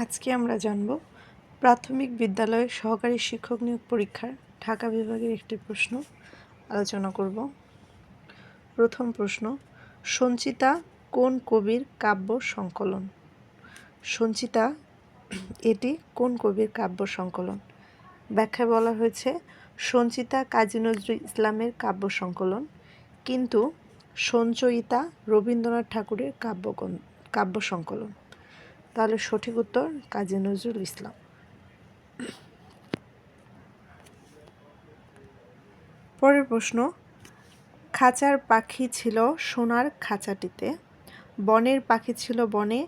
আজকে আমরা জানব প্রাথমিক বিদ্যালয়ে সহকারী শিক্ষক নিয়োগ পরীক্ষার ঢাকা বিভাগের একটি প্রশ্ন আলোচনা করব। প্রথম প্রশ্ন, সঞ্চিতা কোন কবির কাব্য সংকলন? সঞ্চিতা এটি কোন কবির কাব্য সংকলন? ব্যাখ্যায় বলা হয়েছে সঞ্চিতা কাজী নজরুল ইসলামের কাব্য সংকলন, কিন্তু সঞ্চয়িতা রবীন্দ্রনাথ ঠাকুরের কাব্য সংকলন। তাহলে সঠিক উত্তর কাজী নজরুল ইসলাম। পরের প্রশ্ন, খাঁচার পাখি ছিল সোনার খাঁচাটিতে, বনের পাখি ছিল বনে,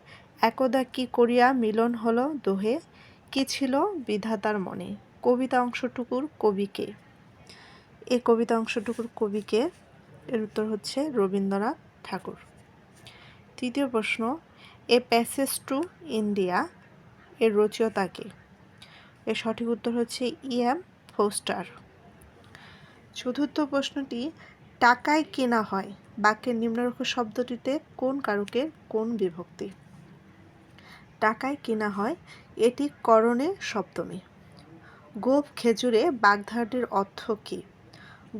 একদা কি করিয়া মিলন হলো দোহে, কি ছিল বিধাতার মনে? কবিতা অংশটুকুর কবিকে? এই কবিতা অংশটুকুর কবিকে? এর উত্তর হচ্ছে রবীন্দ্রনাথ ঠাকুর। তৃতীয় প্রশ্ন, এ প্যাসেজ টু ইন্ডিয়া এর রচয়িতা কে? এর সঠিক উত্তর হচ্ছে E.M. ফোস্টার। চতুর্থ প্রশ্নটি, টাকায় কেনা হয় বাক্যের নিম্নরেখা শব্দটিতে কোন কারকের কোন বিভক্তি? টাকায় কেনা হয় এটি করণে সপ্তমী। গোঁফ খেজুরে বাগধারাটির অর্থ কী?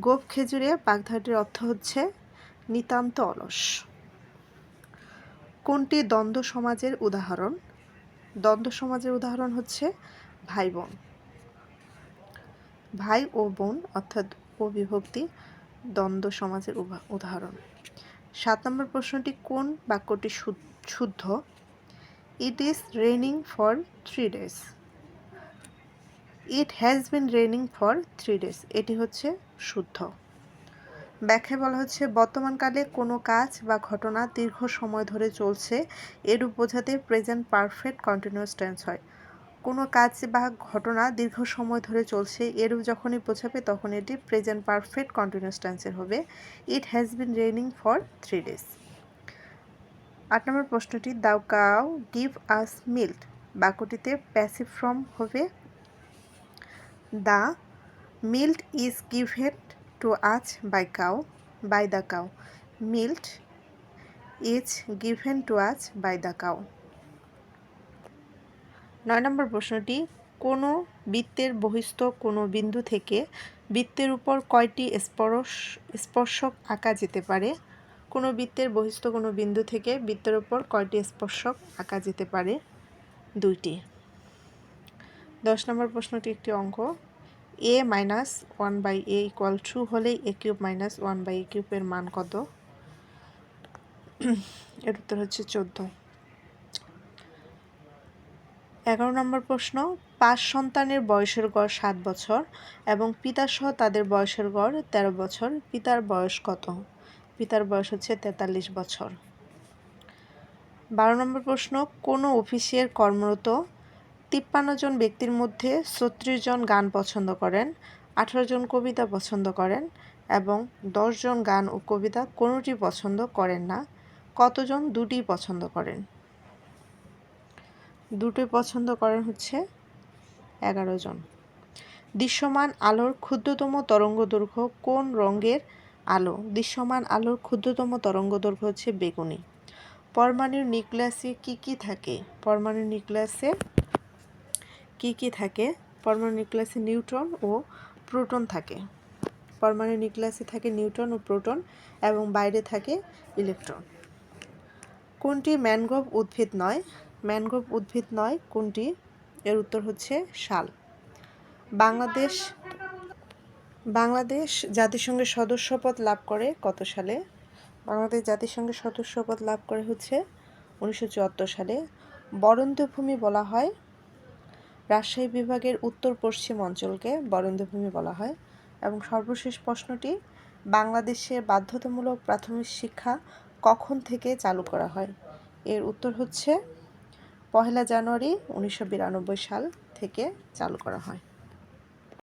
গোঁফ খেজুরে বাগধারাটির অর্থ হচ্ছে নিতান্ত অলস। কোনটি দ্বন্দ্ব সমাজের উদাহরণ? দ্বন্দ্ব সমাজের উদাহরণ হচ্ছে ভাই বোন। ভাই ও বোন অর্থাৎ ও বিভক্তি দ্বন্দ্ব সমাজের উদাহরণ। 7 নম্বর প্রশ্নটি, কোন বাক্যটি শুদ্ধ? It is raining for 3 days। It has been raining for 3 days এটি হচ্ছে শুদ্ধ। ব্যাখ্যায় বলা হচ্ছে বর্তমানকালে কোনো কাজ বা ঘটনা দীর্ঘ সময় ধরে চলছে, এরূপ বোঝাতে প্রেজেন্ট পারফেক্ট কন্টিনিউয়াস টেন্স হয়। কোনো কাজ বা ঘটনা দীর্ঘ সময় ধরে চলছে এরূপ যখনই বোঝাবে তখন এটি প্রেজেন্ট পারফেক্ট কন্টিনিউয়াস টেন্সের হবে। It has been raining for 3 days। 8 নম্বর প্রশ্নটি, দাও কাউ গিভ আস মিল্ক বাক্যটিতে প্যাসিভ ফর্ম হবে the milk is given to us by the cow. Milk is given to us by the cow. 9 নম্বর প্রশ্নটি, কোনো বৃত্তের বহিস্থ কোনো বিন্দু থেকে বৃত্তের উপর কয়টি স্পর্শক আঁকা যেতে পারে? কোনো বৃত্তের বহিস্থ কোনো বিন্দু থেকে বৃত্তের উপর কয়টি স্পর্শক আঁকা যেতে পারে? 2টি। 10 নম্বর প্রশ্নটি একটি অঙ্ক। a - 1/a = 2 হলে a³ - 1/a³ এর মান কত? এর উত্তর হচ্ছে 14। 11 নম্বর প্রশ্ন, 5 সন্তানের বয়সের গড় 7 বছর এবং পিতাসহ তাদের বয়সের গড় 13 বছর। পিতার বয়স কত? পিতার বয়স হচ্ছে 43 বছর। 12 নম্বর প্রশ্ন, কোনো অফিসের কর্মরত 53 জন ব্যক্তির মধ্যে 36 জন গান পছন্দ করেন, 18 জন কবিতা পছন্দ করেন এবং 10 জন গান ও কবিতা কোনোটি পছন্দ করেন না। কতজন দুটি পছন্দ করেন? দুটোই পছন্দ করেন হচ্ছে 11 জন। দৃশ্যমান আলোর ক্ষুদ্রতম তরঙ্গদৈর্ঘ্য কোন রঙের আলো? দৃশ্যমান আলোর ক্ষুদ্রতম তরঙ্গদৈর্ঘ্য হচ্ছে বেগুনি। পরমাণুর নিউক্লিয়াসে কি কি থাকে? পরমাণুর নিউক্লিয়াসে কি কি থাকে? পরমাণুর নিউক্লিয়াসে নিউট্রন ও প্রোটন থাকে। পরমাণুর নিউক্লিয়াসে থাকে নিউট্রন ও প্রোটন এবং বাইরে থাকে ইলেকট্রন। কোনটি ম্যানগ্রোভ উদ্ভিদ নয়? ম্যানগ্রোভ উদ্ভিদ নয় কোনটি? এর উত্তর হচ্ছে শাল। বাংলাদেশ জাতিসংঘের সদস্যপদ লাভ করে কত সালে? বাংলাদেশ জাতিসংঘের সদস্যপদ লাভ করে হচ্ছে 1974 সালে। বরেন্দ্র ভূমি বলা হয় রাজশাহী বিভাগের উত্তর পশ্চিম অঞ্চলকে বরেন্দ্র ভূমি বলা হয়। এবং সর্বশেষ প্রশ্নটি, বাংলাদেশে বাধ্যতামূলক প্রাথমিক শিক্ষা কখন থেকে চালু করা হয়? এর উত্তর হচ্ছে 1 জানুয়ারি 1992 সাল থেকে চালু করা হয়।